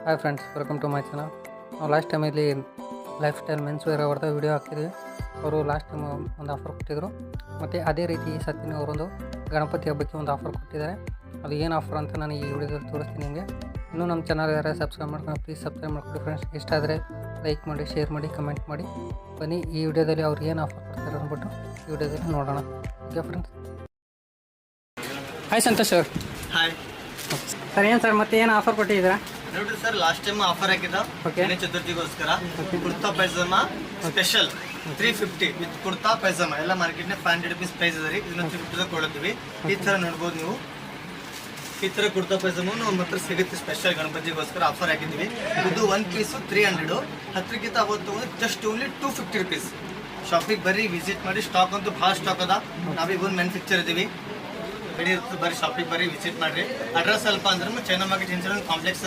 Hi friends, welcome to my channel. ನಾವು last time ಇಲ್ಲಿ lifestyle men's wear ಅವ್ರದ್ದು video ಹಾಕಿದ್ವಿ. ಅವರು ಲಾಸ್ಟ್ ಟೈಮ್ ಒಂದು ಆಫರ್ ಕೊಟ್ಟಿದ್ದರು. ಮತ್ತು ಅದೇ ರೀತಿ ಈ ಸತ್ತಿನ ಅವರೊಂದು ಗಣಪತಿ ಹಬ್ಬಕ್ಕೆ ಒಂದು ಆಫರ್ ಕೊಟ್ಟಿದ್ದಾರೆ. ಅದು ಏನು ಆಫರ್ ಅಂತ ನಾನು ಈ ವಿಡಿಯೋದಲ್ಲಿ ತೋರಿಸ್ತೀನಿ ನಿಮಗೆ. ಇನ್ನೂ ನಮ್ಮ ಚಾನಲ್ ಯಾರು ಸಬ್ಸ್ಕ್ರೈಬ್ ಮಾಡ್ಕೊಂಡು ಪ್ಲೀಸ್ ಸಬ್ಸ್ಕ್ರೈಬ್ ಮಾಡಿಕೊಡಿ ಫ್ರೆಂಡ್ಸ್. ಇಷ್ಟ ಆದರೆ ಲೈಕ್ ಮಾಡಿ, ಶೇರ್ ಮಾಡಿ, ಕಮೆಂಟ್ ಮಾಡಿ. ಬನ್ನಿ ಈ ವಿಡಿಯೋದಲ್ಲಿ ಅವ್ರು ಏನು ಆಫರ್ ಕೊಡ್ತಾರೆ ಅಂದ್ಬಿಟ್ಟು ಈ ವಿಡಿಯೋದಲ್ಲಿ ನೋಡೋಣ. Okay friends. Hi Santosh sir. Hi sir, ಏನು ಸರ್ ಮತ್ತೆ ಏನು ಆಫರ್ ಕೊಟ್ಟಿದ್ದೀರಾ? ನೋಡ್ರಿ ಸರ್, ಲಾಸ್ಟ್ ಟೈಮ್ ಆಫರ್ ಹಾಕಿದ್ದ Okay. ಗಣೇಶ ಚತುರ್ಥಿಗೋಸ್ಕರ ಕುರ್ತಾ ಪೈಜಾಮ ಸ್ಪೆಷಲ್ 350 ವಿತ್ ಕುರ್ತಾ ಪೈಜಾಮ ಎಲ್ಲ ಮಾರ್ಕೆಟ್ನ 500 rupees ಪ್ರೈಸ್ ಇದೆ ರೀ. ಇದನ್ನ 350 ಕೊಡ್ತೀವಿ. ಈ ತರ ನೋಡ್ಬೋದು ನೀವು. ಈ ತರ ಕುರ್ತಾ ಪೈಜಾಮ ನಮ್ಮ ಹತ್ರ ಸಿಗುತ್ತೆ. ಸ್ಪೆಷಲ್ ಗಣಪತಿಗೋಸ್ಕರ ಆಫರ್ ಹಾಕಿದ್ವಿ. ಇದು 1 ಪೀಸ್ 300, 10ಕ್ಕಿಂತ ಅವತ್ತು ಜಸ್ಟ್ ಓನ್ಲಿ 250 rupees. ಶಾಪಿಗೆ ಬರ್ರಿ, ವಿಸಿಟ್ ಮಾಡಿ. ಸ್ಟಾಕ್ ಅಂತೂ ಭಾಳ ಸ್ಟಾಕ್ ಅದ. ನಾವೀಗ ಒಂದು ಮ್ಯಾನುಫ್ಯಾಕ್ಚರ್ ಇದೀವಿ. ರೆಡಿ ಇರ್ತದೆ. ಬರ್ರಿ ಶಾಪಿಗೆ ಬರ್ರಿ, ವಿಸಿಟ್ ಮಾಡ್ರಿ. ಅಡ್ರೆಸ್ ಸ್ವಲ್ಪ ಅಂದ್ರೆ ಚೈನಾ ಮಾರ್ಕೆಟ್ ಕಾಂಪ್ಲೆಕ್ಸ್